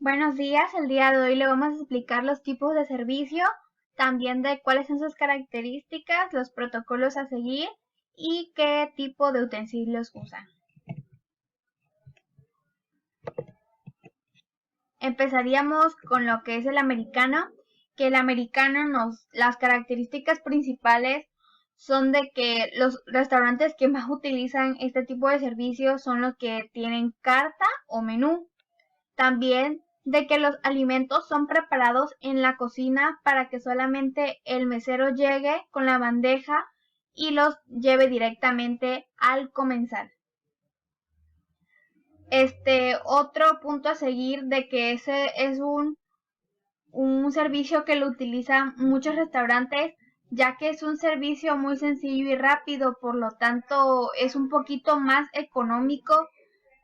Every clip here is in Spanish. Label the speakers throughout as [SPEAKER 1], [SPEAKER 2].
[SPEAKER 1] Buenos días, el día de hoy le vamos a explicar los tipos de servicio, también de cuáles son sus características, los protocolos a seguir y qué tipo de utensilios usan. Empezaríamos con lo que es el americano, que el americano las características principales son de que los restaurantes que más utilizan este tipo de servicios son los que tienen carta o menú. También de que los alimentos son preparados en la cocina para que solamente el mesero llegue con la bandeja y los lleve directamente al comensal. Otro punto a seguir de que ese es un servicio que lo utilizan muchos restaurantes, ya que es un servicio muy sencillo y rápido, por lo tanto es un poquito más económico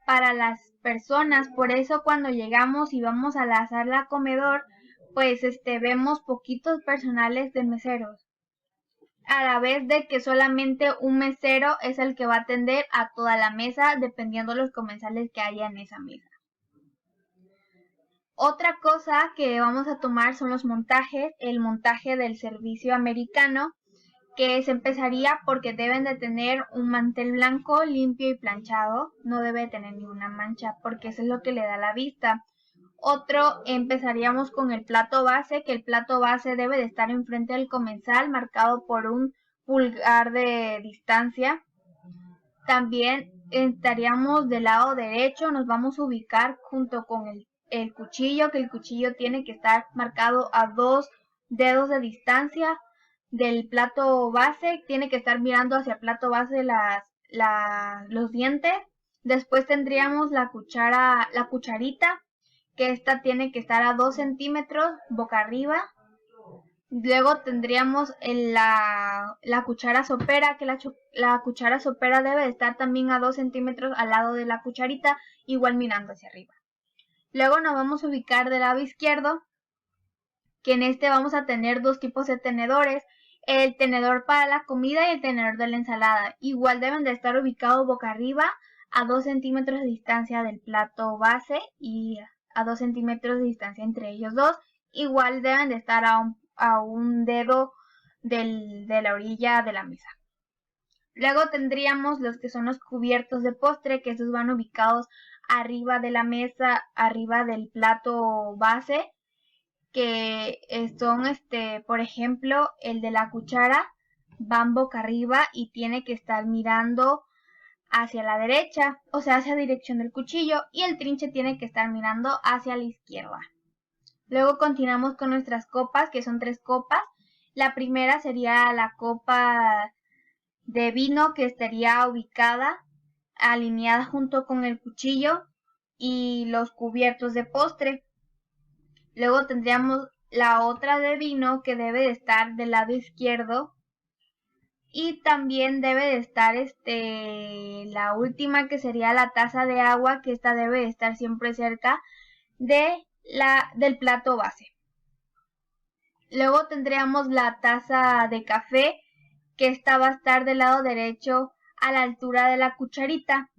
[SPEAKER 1] para las personas. Por eso cuando llegamos y vamos a la sala comedor, pues vemos poquitos personales de meseros, a la vez de que solamente un mesero es el que va a atender a toda la mesa, dependiendo de los comensales que haya en esa mesa. Otra cosa que vamos a tomar son los montajes, el montaje del servicio americano, que se empezaría porque deben de tener un mantel blanco limpio y planchado, no debe tener ninguna mancha porque eso es lo que le da la vista. Otro, empezaríamos con el plato base, que el plato base debe de estar enfrente del comensal, marcado por un pulgar de distancia. También estaríamos del lado derecho, nos vamos a ubicar junto con el cuchillo, que el cuchillo tiene que estar marcado a 2 dedos de distancia del plato base, tiene que estar mirando hacia el plato base los dientes. Después tendríamos la cucharita, que esta tiene que estar a 2 centímetros boca arriba. Luego tendríamos la cuchara sopera, que la cuchara sopera debe de estar también a 2 centímetros al lado de la cucharita, igual mirando hacia arriba. Luego nos vamos a ubicar del lado izquierdo, que en vamos a tener dos tipos de tenedores, el tenedor para la comida y el tenedor de la ensalada. Igual deben de estar ubicados boca arriba a 2 centímetros de distancia del plato base y a 2 centímetros de distancia entre ellos dos. Igual deben de estar a un dedo de la orilla de la mesa. Luego tendríamos los que son los cubiertos de postre, que esos van ubicados arriba de la mesa, arriba del plato base, que son por ejemplo, el de la cuchara van boca arriba y tiene que estar mirando hacia la derecha, o sea, hacia la dirección del cuchillo, y el trinche tiene que estar mirando hacia la izquierda. Luego continuamos con nuestras copas, que son 3 copas. La primera sería la copa de vino, que estaría ubicada, alineada junto con el cuchillo y los cubiertos de postre. Luego tendríamos la otra de vino, que debe de estar del lado izquierdo. Y también debe de estar la última, que sería la taza de agua, que esta debe de estar siempre cerca del plato base. Luego tendríamos la taza de café, que esta va a estar del lado derecho a la altura de la cucharita.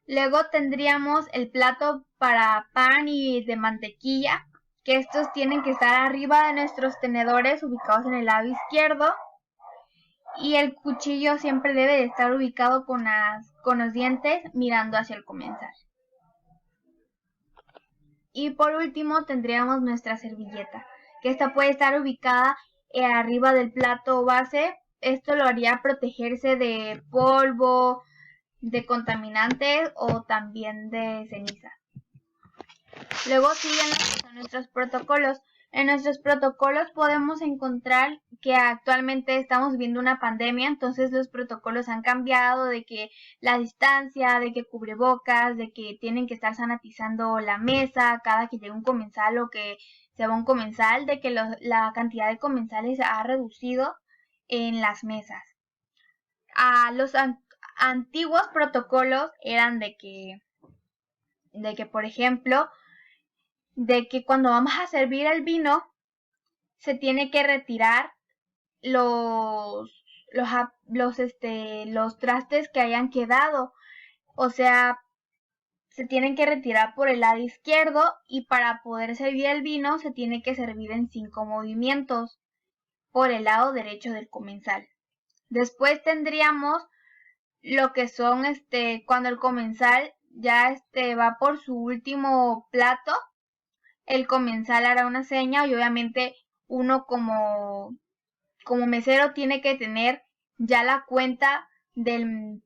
[SPEAKER 1] Luego tendríamos el plato para pan y de mantequilla, que estos tienen que estar arriba de nuestros tenedores, ubicados en el lado izquierdo. Y el cuchillo siempre debe de estar ubicado con los dientes mirando hacia el comensal. Y por último tendríamos nuestra servilleta, que esta puede estar ubicada arriba del plato base. Esto lo haría protegerse de polvo, de contaminantes o también de ceniza. Luego siguen nuestros protocolos. En nuestros protocolos podemos encontrar que actualmente estamos viendo una pandemia, entonces los protocolos han cambiado, de que la distancia, de que cubrebocas, de que tienen que estar sanitizando la mesa cada que llega un comensal o que se va un comensal, de que la cantidad de comensales se ha reducido en las mesas. Los antiguos protocolos eran de que por ejemplo, de que cuando vamos a servir el vino se tiene que retirar los trastes que hayan quedado, o sea, se tienen que retirar por el lado izquierdo y para poder servir el vino se tiene que servir en 5 movimientos por el lado derecho del comensal. Después tendríamos lo que son cuando el comensal ya va por su último plato, el comensal hará una seña y obviamente uno como mesero tiene que tener ya la cuenta del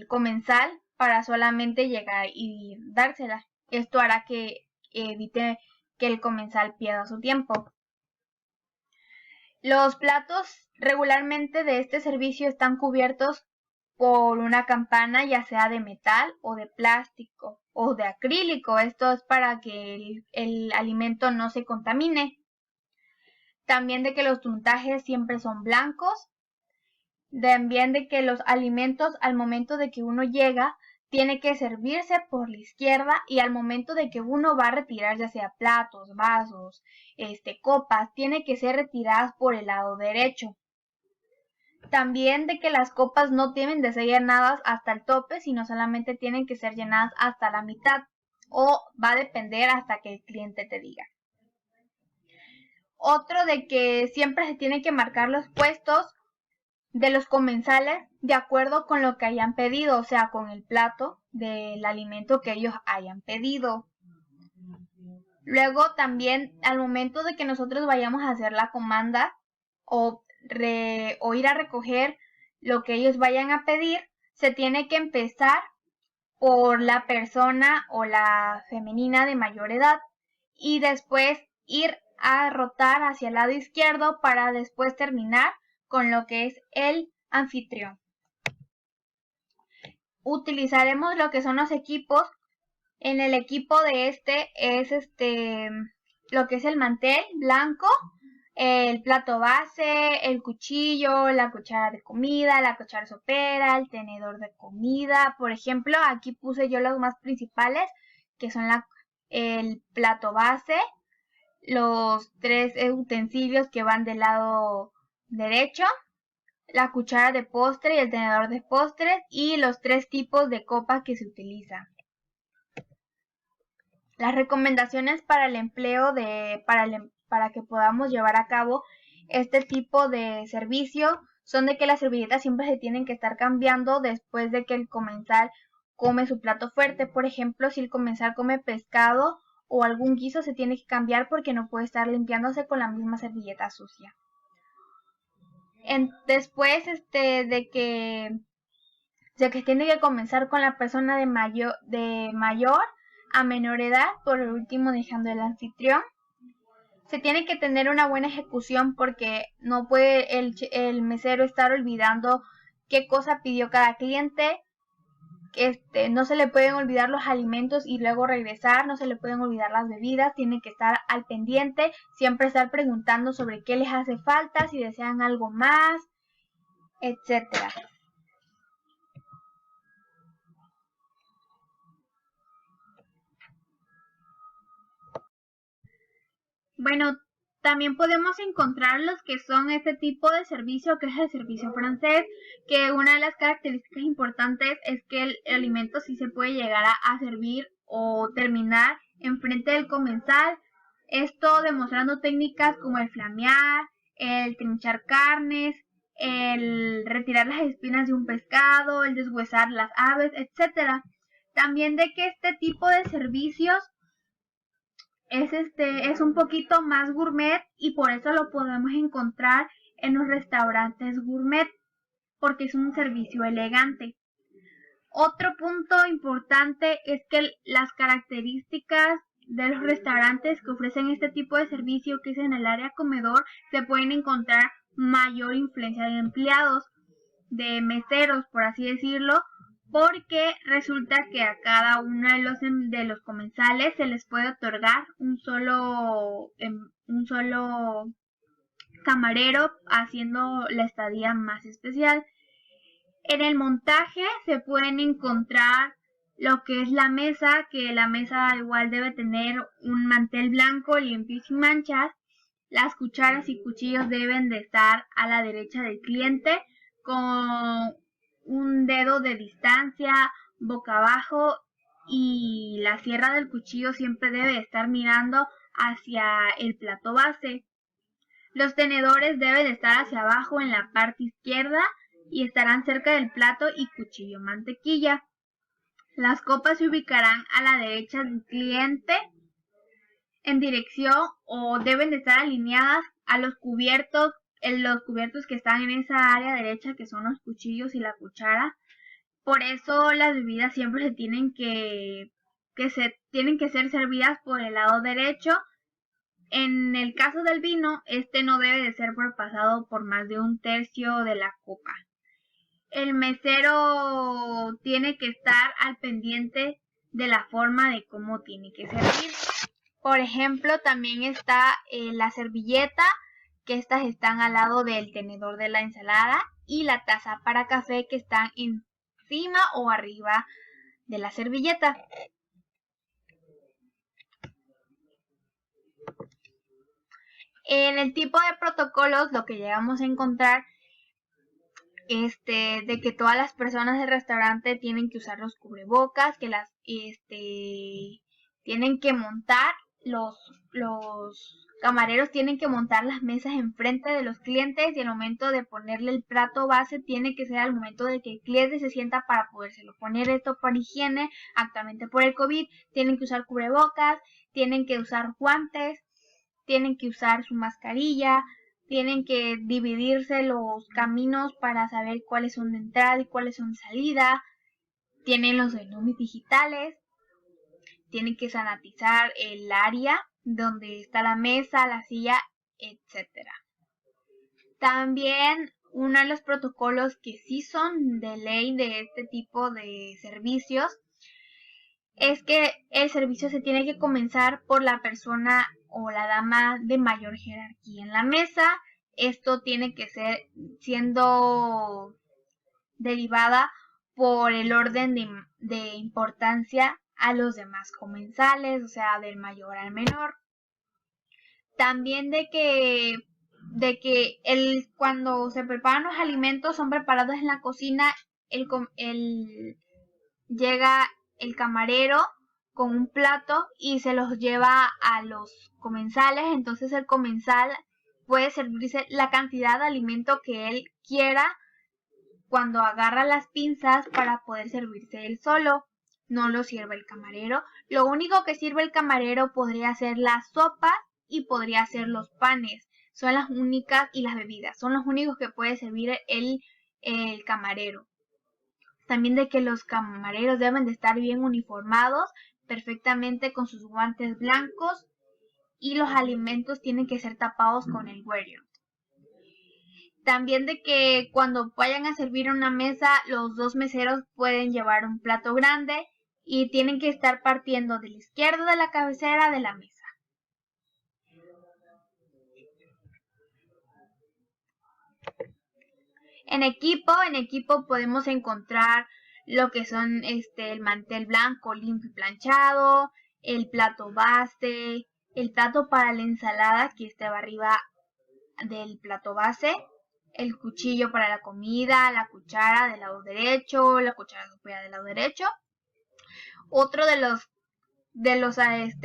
[SPEAKER 1] comensal para solamente llegar y dársela. Esto hará que evite que el comensal pierda su tiempo. Los platos regularmente de este servicio están cubiertos por una campana, ya sea de metal o de plástico o de acrílico. Esto es para que el alimento no se contamine. También de que los montajes siempre son blancos. También de que los alimentos al momento de que uno llega tiene que servirse por la izquierda y al momento de que uno va a retirar ya sea platos, vasos, copas, tiene que ser retiradas por el lado derecho. También de que las copas no deben de ser llenadas hasta el tope, sino solamente tienen que ser llenadas hasta la mitad o va a depender hasta que el cliente te diga. Otro de que siempre se tienen que marcar los puestos de los comensales de acuerdo con lo que hayan pedido, o sea, con el plato del alimento que ellos hayan pedido. Luego también al momento de que nosotros vayamos a hacer la comanda o ir a recoger lo que ellos vayan a pedir, se tiene que empezar por la persona o la femenina de mayor edad y después ir a rotar hacia el lado izquierdo para después terminar con lo que es el anfitrión. Utilizaremos lo que son los equipos. En el equipo de es lo que es el mantel blanco, el plato base, el cuchillo, la cuchara de comida, la cuchara sopera, el tenedor de comida. Por ejemplo, aquí puse yo los más principales, que son el plato base, los 3 utensilios que van del lado derecho, la cuchara de postre y el tenedor de postres y los 3 tipos de copas que se utilizan. Las recomendaciones para el empleo para que podamos llevar a cabo este tipo de servicio son de que las servilletas siempre se tienen que estar cambiando después de que el comensal come su plato fuerte. Por ejemplo, si el comensal come pescado o algún guiso, se tiene que cambiar porque no puede estar limpiándose con la misma servilleta sucia. Después de que tiene que comenzar con la persona de mayor a menor edad, por último dejando el anfitrión. Se tiene que tener una buena ejecución porque no puede el mesero estar olvidando qué cosa pidió cada cliente. No se le pueden olvidar los alimentos y luego regresar, no se le pueden olvidar las bebidas, tiene que estar al pendiente, siempre estar preguntando sobre qué les hace falta, si desean algo más, etcétera. Bueno, también podemos encontrar los que son este tipo de servicio, que es el servicio francés, que una de las características importantes es que el alimento sí se puede llegar a servir o terminar enfrente del comensal. Esto demostrando técnicas como el flamear, el trinchar carnes, el retirar las espinas de un pescado, el deshuesar las aves, etc. También de que este tipo de servicios es un poquito más gourmet y por eso lo podemos encontrar en los restaurantes gourmet porque es un servicio elegante. Otro punto importante es que las características de los restaurantes que ofrecen este tipo de servicio, que es en el área comedor, se pueden encontrar mayor influencia de empleados, de meseros, por así decirlo, porque resulta que a cada uno de los comensales se les puede otorgar un solo camarero, haciendo la estadía más especial. En el montaje se pueden encontrar lo que es la mesa, que la mesa igual debe tener un mantel blanco limpio y sin manchas. Las cucharas y cuchillos deben de estar a la derecha del cliente con un dedo de distancia boca abajo y la sierra del cuchillo siempre debe estar mirando hacia el plato base. Los tenedores deben estar hacia abajo en la parte izquierda y estarán cerca del plato y cuchillo mantequilla. Las copas se ubicarán a la derecha del cliente en dirección o deben de estar alineadas a los cubiertos que están en esa área derecha, que son los cuchillos y la cuchara. Por eso las bebidas siempre se tienen que ser servidas por el lado derecho. En el caso del vino, este no debe de ser pasado por más de 1/3 de la copa. El mesero tiene que estar al pendiente de la forma de cómo tiene que servir. Por ejemplo, también está la servilleta, que estas están al lado del tenedor de la ensalada, y la taza para café, que están encima o arriba de la servilleta. En el tipo de protocolos, lo que llegamos a encontrar de que todas las personas del restaurante tienen que usar los cubrebocas, que tienen que montar los camareros tienen que montar las mesas enfrente de los clientes, y el momento de ponerle el plato base tiene que ser al momento de que el cliente se sienta para podérselo poner. Esto por higiene. Actualmente por el COVID tienen que usar cubrebocas, tienen que usar guantes, tienen que usar su mascarilla, tienen que dividirse los caminos para saber cuáles son de entrada y cuáles son de salida. Tienen los menús digitales, tienen que sanitizar el área donde está la mesa, la silla, etc. También uno de los protocolos que sí son de ley de este tipo de servicios es que el servicio se tiene que comenzar por la persona o la dama de mayor jerarquía en la mesa. Esto tiene que ser siendo derivada por el orden de importancia a los demás comensales, o sea, del mayor al menor. También de que cuando se preparan los alimentos son preparados en la cocina, llega el camarero con un plato y se los lleva a los comensales. Entonces el comensal puede servirse la cantidad de alimento que él quiera cuando agarra las pinzas para poder servirse él solo. No lo sirve el camarero. Lo único que sirve el camarero podría ser la sopa y podría ser los panes. Son las únicas, y las bebidas. Son los únicos que puede servir el camarero. También de que los camareros deben de estar bien uniformados, perfectamente con sus guantes blancos, y los alimentos tienen que ser tapados con el huerio. También de que cuando vayan a servir una mesa, los dos meseros pueden llevar un plato grande y tienen que estar partiendo de la izquierda de la cabecera de la mesa. En equipo podemos encontrar lo que son el mantel blanco limpio y planchado, el plato base, el plato para la ensalada que estaba arriba del plato base, el cuchillo para la comida, la cuchara del lado derecho, la cuchara superior del lado derecho. Otro de los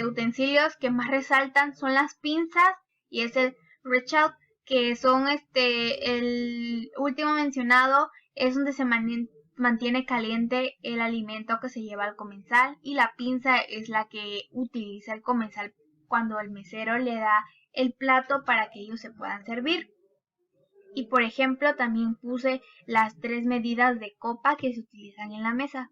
[SPEAKER 1] utensilios que más resaltan son las pinzas, y es el reach out, que son el último mencionado, es donde se mantiene caliente el alimento que se lleva al comensal, y la pinza es la que utiliza el comensal cuando el mesero le da el plato para que ellos se puedan servir. Y por ejemplo también puse las 3 medidas de copa que se utilizan en la mesa.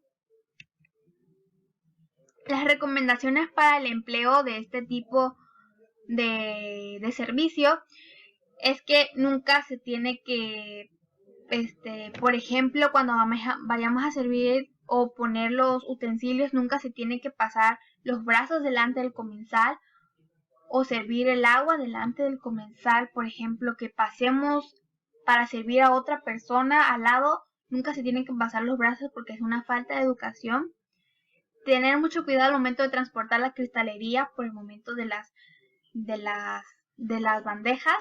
[SPEAKER 1] Las recomendaciones para el empleo de este tipo de servicio es que nunca se tiene que, por ejemplo, cuando vayamos a servir o poner los utensilios, nunca se tiene que pasar los brazos delante del comensal o servir el agua delante del comensal. Por ejemplo, que pasemos para servir a otra persona al lado, nunca se tienen que pasar los brazos porque es una falta de educación. Tener mucho cuidado al momento de transportar la cristalería por el momento de las bandejas.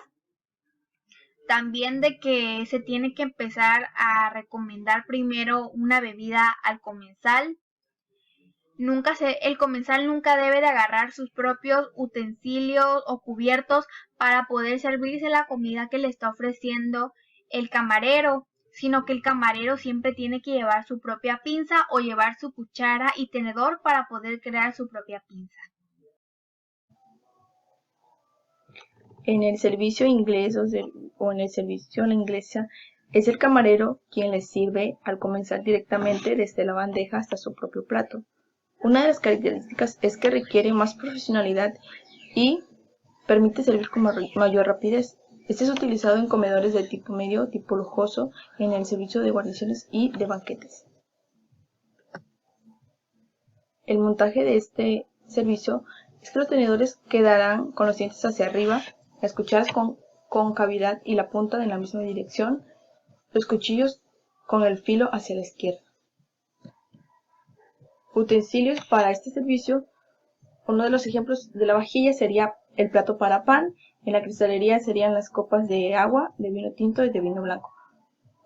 [SPEAKER 1] También de que se tiene que empezar a recomendar primero una bebida al comensal. El comensal nunca debe de agarrar sus propios utensilios o cubiertos para poder servirse la comida que le está ofreciendo el camarero, sino que el camarero siempre tiene que llevar su propia pinza o llevar su cuchara y tenedor para poder crear su propia pinza.
[SPEAKER 2] En el servicio inglés o en el servicio a la inglesa, es el camarero quien les sirve al comensal directamente desde la bandeja hasta su propio plato. Una de las características es que requiere más profesionalidad y permite servir con mayor rapidez. Este es utilizado en comedores de tipo medio, tipo lujoso, en el servicio de guarniciones y de banquetes. El montaje de este servicio es que los tenedores quedarán con los dientes hacia arriba, las cucharas con cavidad y la punta en la misma dirección, los cuchillos con el filo hacia la izquierda. Utensilios para este servicio. Uno de los ejemplos de la vajilla sería el plato para pan, en la cristalería serían las copas de agua, de vino tinto y de vino blanco.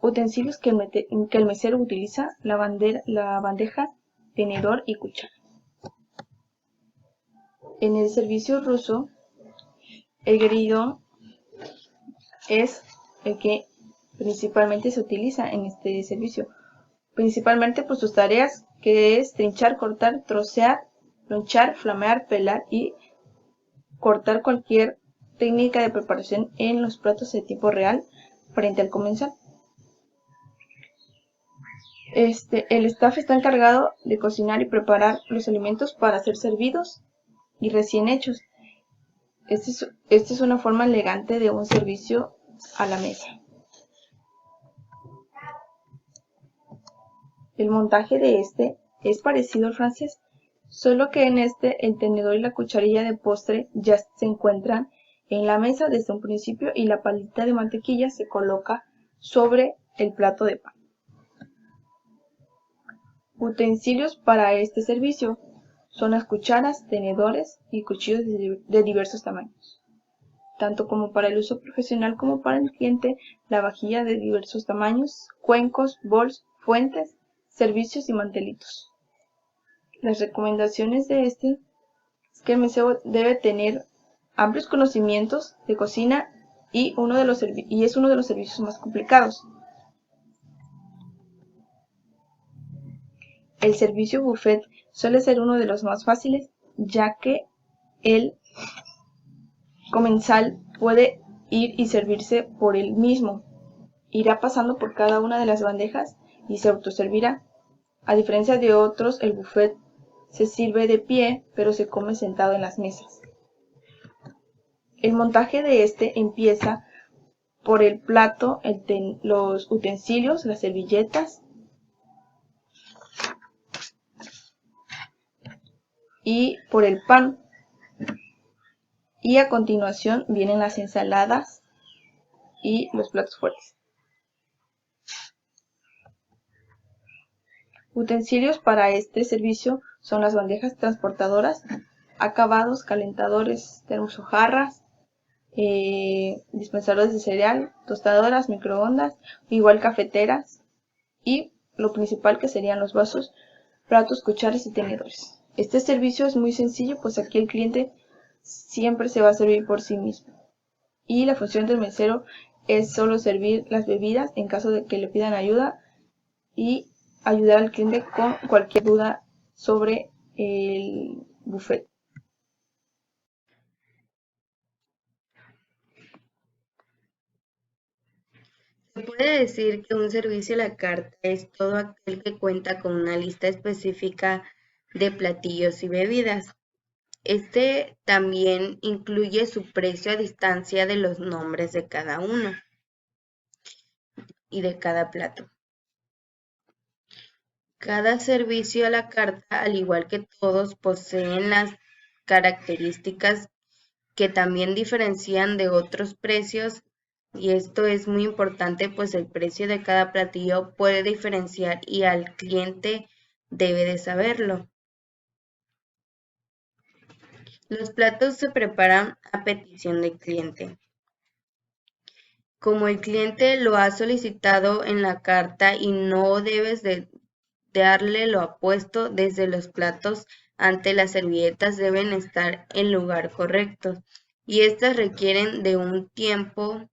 [SPEAKER 2] Utensilios que el mesero utiliza, la bandeja, tenedor y cuchara. En el servicio ruso, el gueridón es el que principalmente se utiliza en este servicio, principalmente por sus tareas, que es trinchar, cortar, trocear, lonchar, flamear, pelar y cortar cualquier técnica de preparación en los platos de tiempo real frente al comensal. El staff está encargado de cocinar y preparar los alimentos para ser servidos y recién hechos. Esta es una forma elegante de un servicio a la mesa. El montaje de este es parecido al francés, solo que en este el tenedor y la cucharilla de postre ya se encuentran en la mesa desde un principio y la palita de mantequilla se coloca sobre el plato de pan. Utensilios para este servicio son las cucharas, tenedores y cuchillos de diversos tamaños. Tanto como para el uso profesional como para el cliente, la vajilla de diversos tamaños, cuencos, bols, fuentes, servicios y mantelitos. Las recomendaciones de es que el mesero debe tener amplios conocimientos de cocina y es uno de los servicios más complicados. El servicio buffet suele ser uno de los más fáciles, ya que el comensal puede ir y servirse por él mismo. Irá pasando por cada una de las bandejas y se autoservirá. A diferencia de otros, el buffet se sirve de pie, pero se come sentado en las mesas. El montaje de este empieza por el plato, los utensilios, las servilletas y por el pan. Y a continuación vienen las ensaladas y los platos fuertes. Utensilios para este servicio son las bandejas transportadoras, acabados, calentadores, termojarras, dispensadores de cereal, tostadoras, microondas, igual cafeteras y lo principal que serían los vasos, platos, cucharas y tenedores. Este servicio es muy sencillo, pues aquí el cliente siempre se va a servir por sí mismo. Y la función del mesero es solo servir las bebidas en caso de que le pidan ayuda y ayudar al cliente con cualquier duda sobre el buffet.
[SPEAKER 3] Se puede decir que un servicio a la carta es todo aquel que cuenta con una lista específica de platillos y bebidas. Este también incluye su precio a distancia de los nombres de cada uno y de cada plato. Cada servicio a la carta, al igual que todos, poseen las características que también diferencian de otros precios, y esto es muy importante, pues el precio de cada platillo puede diferenciar y al cliente debe de saberlo. Los platos se preparan a petición del cliente. Como el cliente lo ha solicitado en la carta y no debes de darle lo apuesto desde los platos ante las servilletas deben estar en lugar correcto y estas requieren de un tiempo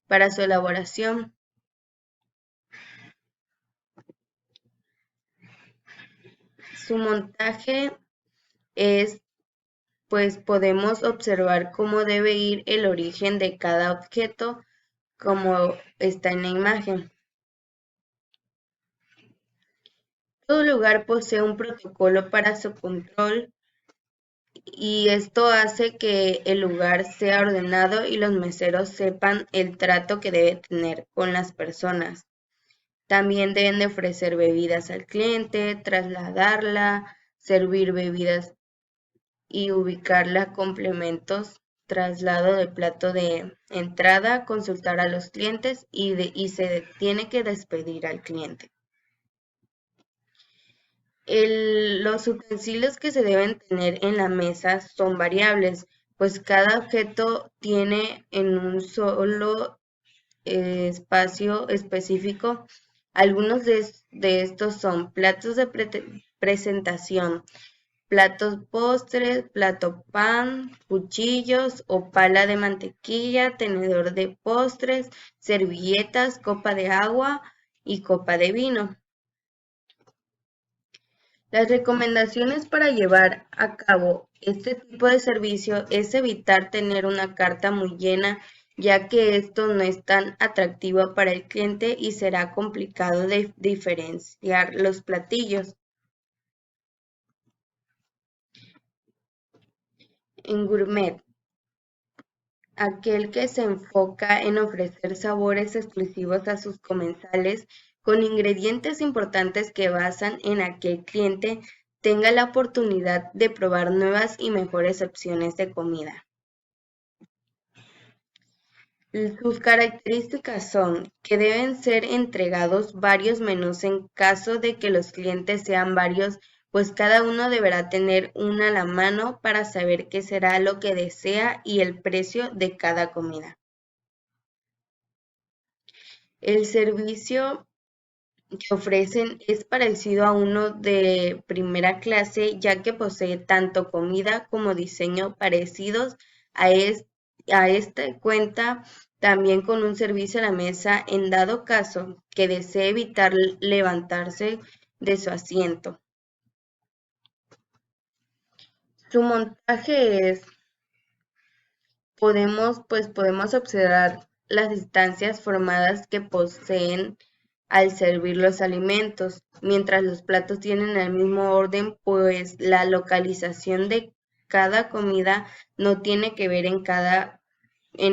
[SPEAKER 3] para su elaboración. Su montaje es, pues podemos observar cómo debe ir el origen de cada objeto como está en la imagen. Todo lugar posee un protocolo para su control y esto hace que el lugar sea ordenado y los meseros sepan el trato que debe tener con las personas. También deben de ofrecer bebidas al cliente, trasladarla, servir bebidas y ubicarla, complementos, traslado del plato de entrada, consultar a los clientes y se tiene que despedir al cliente. Los utensilios que se deben tener en la mesa son variables, pues cada objeto tiene en un solo espacio específico. Algunos de estos son platos de presentación, platos postres, plato pan, cuchillos o pala de mantequilla, tenedor de postres, servilletas, copa de agua y copa de vino. Las recomendaciones para llevar a cabo este tipo de servicio es evitar tener una carta muy llena, ya que esto no es tan atractivo para el cliente y será complicado de diferenciar los platillos. En gourmet, aquel que se enfoca en ofrecer sabores exclusivos a sus comensales con ingredientes importantes que basan en que el cliente tenga la oportunidad de probar nuevas y mejores opciones de comida. Sus características son que deben ser entregados varios menús en caso de que los clientes sean varios, pues cada uno deberá tener una a la mano para saber qué será lo que desea y el precio de cada comida. El servicio que ofrecen es parecido a uno de primera clase, ya que posee tanto comida como diseño parecidos a este cuenta también con un servicio a la mesa en dado caso que desee evitar levantarse de su asiento. Su montaje es, podemos observar las distancias formadas que poseen al servir los alimentos, mientras los platos tienen el mismo orden, pues la localización de cada comida no tiene que ver en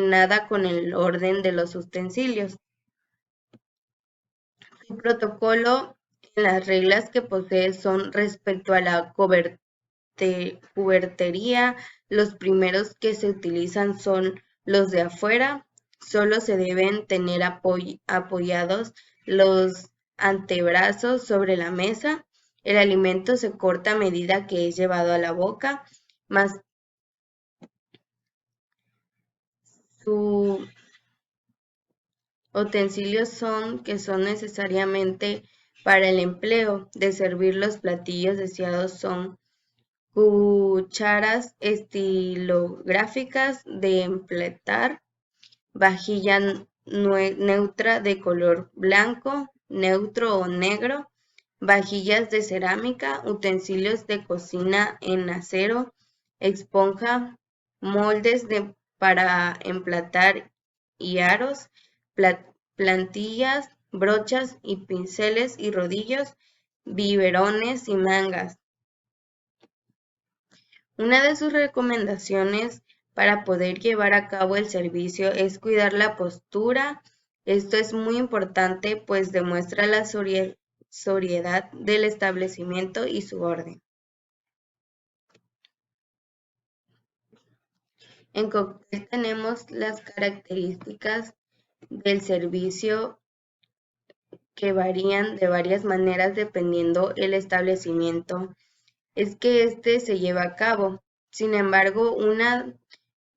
[SPEAKER 3] nada con el orden de los utensilios. Su protocolo en las reglas que posee son respecto a la cubertería, los primeros que se utilizan son los de afuera, solo se deben tener apoyados los antebrazos sobre la mesa, el alimento se corta a medida que es llevado a la boca, más sus utensilios que son necesariamente para el empleo de servir los platillos deseados son cucharas estilográficas de empletar, vajilla neutra de color blanco, neutro o negro, vajillas de cerámica, utensilios de cocina en acero, esponja, moldes para emplatar y aros, plantillas, brochas y pinceles y rodillos, biberones y mangas. Una de sus recomendaciones para poder llevar a cabo el servicio es cuidar la postura. Esto es muy importante, pues demuestra la sobriedad del establecimiento y su orden. En cóctel tenemos las características del servicio que varían de varias maneras dependiendo el establecimiento. Es que este se lleva a cabo. Sin embargo, una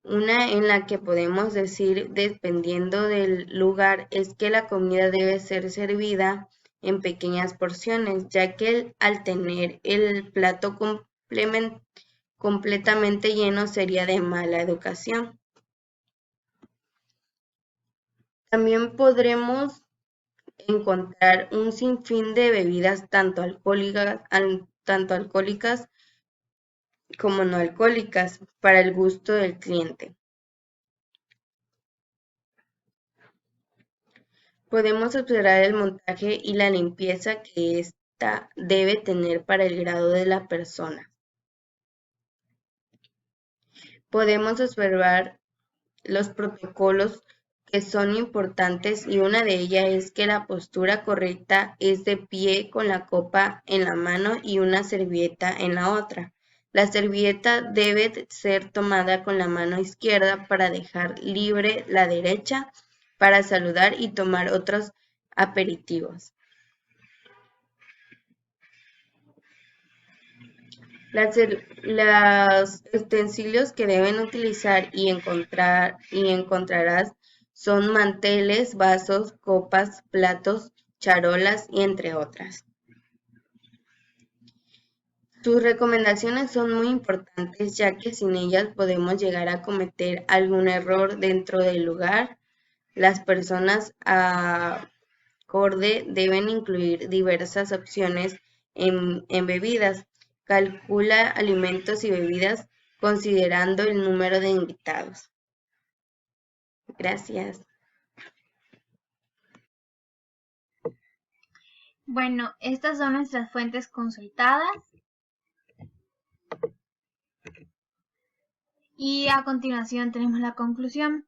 [SPEAKER 3] en la que podemos decir, dependiendo del lugar, es que la comida debe ser servida en pequeñas porciones, ya que al tener el plato completamente lleno sería de mala educación. También podremos encontrar un sinfín de bebidas tanto alcohólicas como no alcohólicas para el gusto del cliente. Podemos observar el montaje y la limpieza que ésta debe tener para el grado de la persona. Podemos observar los protocolos que son importantes y una de ellas es que la postura correcta es de pie con la copa en la mano y una servilleta en la otra. La servilleta debe ser tomada con la mano izquierda para dejar libre la derecha para saludar y tomar otros aperitivos. Los utensilios que deben utilizar y encontrarás son manteles, vasos, copas, platos, charolas y entre otras. Sus recomendaciones son muy importantes ya que sin ellas podemos llegar a cometer algún error dentro del lugar. Las personas acorde deben incluir diversas opciones en bebidas. Calcula alimentos y bebidas considerando el número de invitados. Gracias.
[SPEAKER 1] Bueno, estas son nuestras fuentes consultadas. Y a continuación tenemos la conclusión.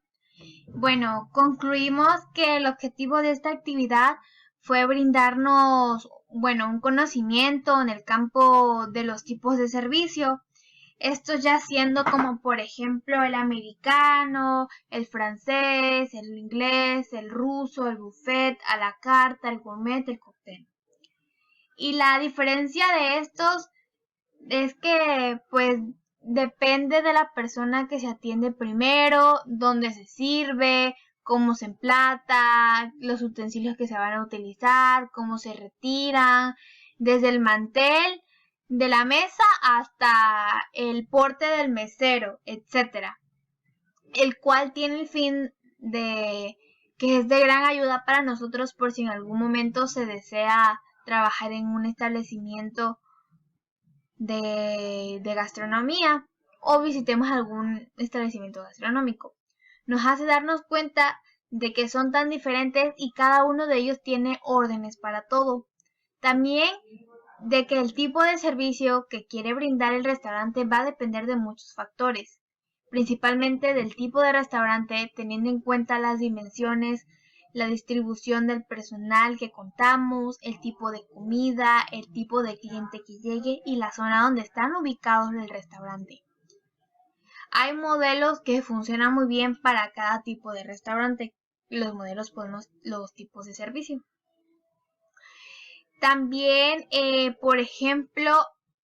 [SPEAKER 1] Bueno, concluimos que el objetivo de esta actividad fue brindarnos, un conocimiento en el campo de los tipos de servicio. Estos ya siendo como por ejemplo el americano, el francés, el inglés, el ruso, el buffet, a la carta, el gourmet, el cóctel. Y la diferencia de estos es que pues depende de la persona que se atiende primero, dónde se sirve, cómo se emplata, los utensilios que se van a utilizar, cómo se retiran, desde el mantel de la mesa hasta el porte del mesero, etcétera, el cual tiene el fin de que es de gran ayuda para nosotros por si en algún momento se desea trabajar en un establecimiento de gastronomía o visitemos algún establecimiento gastronómico. Nos hace darnos cuenta de que son tan diferentes y cada uno de ellos tiene órdenes para todo. También de que el tipo de servicio que quiere brindar el restaurante va a depender de muchos factores, principalmente del tipo de restaurante, teniendo en cuenta las dimensiones, la distribución del personal que contamos, el tipo de comida, el tipo de cliente que llegue y la zona donde están ubicados el restaurante. Hay modelos que funcionan muy bien para cada tipo de restaurante. Los modelos podemos los tipos de servicio. También, por ejemplo,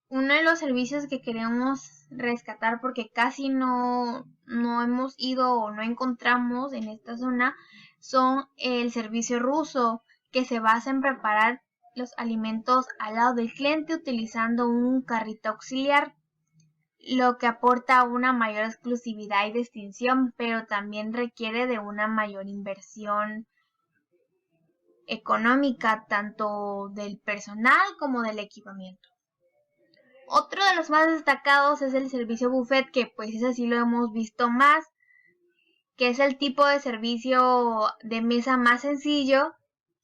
[SPEAKER 1] uno de los servicios que queremos rescatar porque casi no hemos ido o no encontramos en esta zona son el servicio ruso, que se basa en preparar los alimentos al lado del cliente utilizando un carrito auxiliar, lo que aporta una mayor exclusividad y distinción, pero también requiere de una mayor inversión económica tanto del personal como del equipamiento. Otro de los más destacados es el servicio buffet, que pues ese sí lo hemos visto más, que es el tipo de servicio de mesa más sencillo,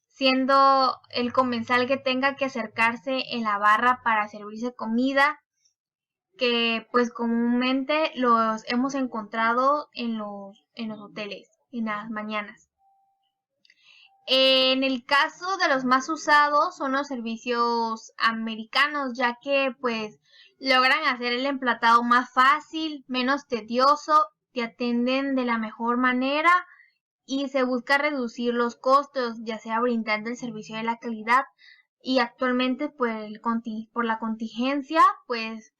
[SPEAKER 1] siendo el comensal que tenga que acercarse en la barra para servirse comida, que pues comúnmente los hemos encontrado en los hoteles en las mañanas. En el caso de los más usados son los servicios americanos, ya que pues logran hacer el emplatado más fácil, menos tedioso, te atienden de la mejor manera y se busca reducir los costos, ya sea brindando el servicio de la calidad y actualmente por la contingencia pues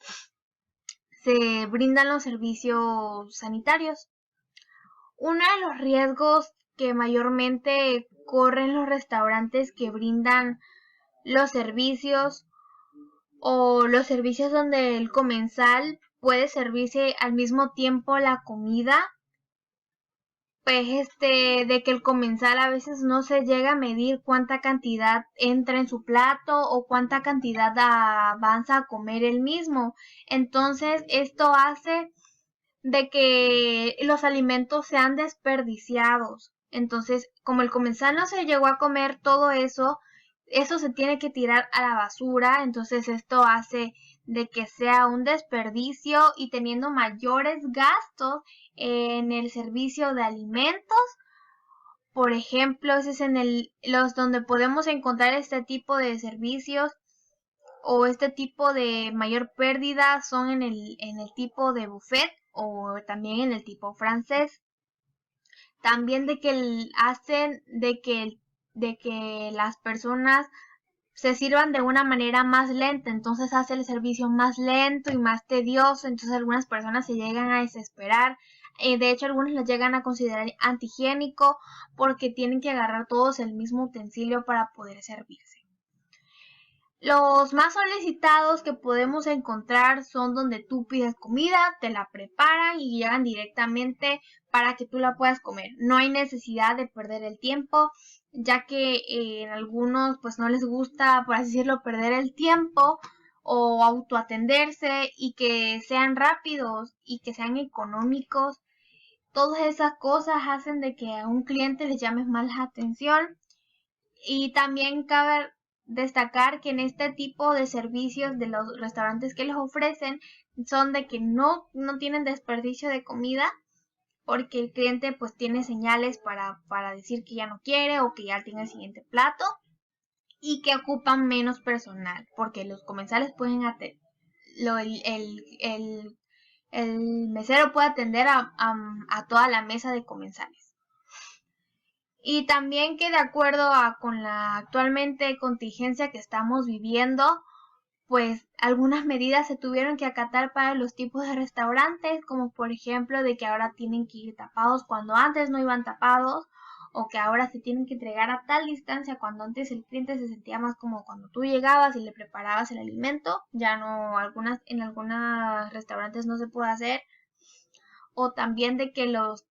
[SPEAKER 1] se brindan los servicios sanitarios. Uno de los riesgos que mayormente corren los restaurantes que brindan los servicios o los servicios donde el comensal puede servirse al mismo tiempo la comida, pues de que el comensal a veces no se llega a medir cuánta cantidad entra en su plato o cuánta cantidad avanza a comer él mismo. Entonces esto hace de que los alimentos sean desperdiciados. Entonces, como el comensal no se llegó a comer todo eso, eso se tiene que tirar a la basura. Entonces esto hace de que sea un desperdicio y teniendo mayores gastos en el servicio de alimentos. Por ejemplo, ese es en los donde podemos encontrar este tipo de servicios o este tipo de mayor pérdida son en el tipo de buffet o también en el tipo francés. También de que hacen de que las personas se sirvan de una manera más lenta, entonces hace el servicio más lento y más tedioso, entonces algunas personas se llegan a desesperar, de hecho algunos lo llegan a considerar antihigiénico porque tienen que agarrar todos el mismo utensilio para poder servirse. Los más solicitados que podemos encontrar son donde tú pides comida, te la preparan y llegan directamente para que tú la puedas comer. No hay necesidad de perder el tiempo, ya que en algunos pues no les gusta, por así decirlo, perder el tiempo o autoatenderse y que sean rápidos y que sean económicos. Todas esas cosas hacen de que a un cliente les llame más la atención. Y también cabe destacar que en este tipo de servicios de los restaurantes que les ofrecen son de que no tienen desperdicio de comida porque el cliente pues tiene señales para decir que ya no quiere o que ya tiene el siguiente plato y que ocupan menos personal porque los comensales pueden el mesero puede atender a toda la mesa de comensales. Y también que de acuerdo con la actualmente contingencia que estamos viviendo, pues algunas medidas se tuvieron que acatar para los tipos de restaurantes, como por ejemplo de que ahora tienen que ir tapados cuando antes no iban tapados, o que ahora se tienen que entregar a tal distancia cuando antes el cliente se sentía más como cuando tú llegabas y le preparabas el alimento, ya no, en algunos restaurantes no se puede hacer, o también de que los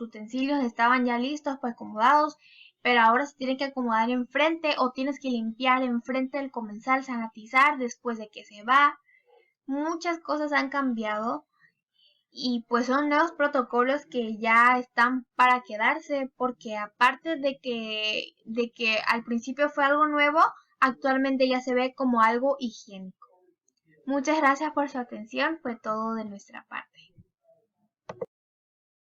[SPEAKER 1] utensilios estaban ya listos, pues acomodados, pero ahora se tienen que acomodar enfrente o tienes que limpiar enfrente del comensal, sanitizar después de que se va. Muchas cosas han cambiado y pues son nuevos protocolos que ya están para quedarse porque aparte de que al principio fue algo nuevo, actualmente ya se ve como algo higiénico. Muchas gracias por su atención, fue todo de nuestra parte.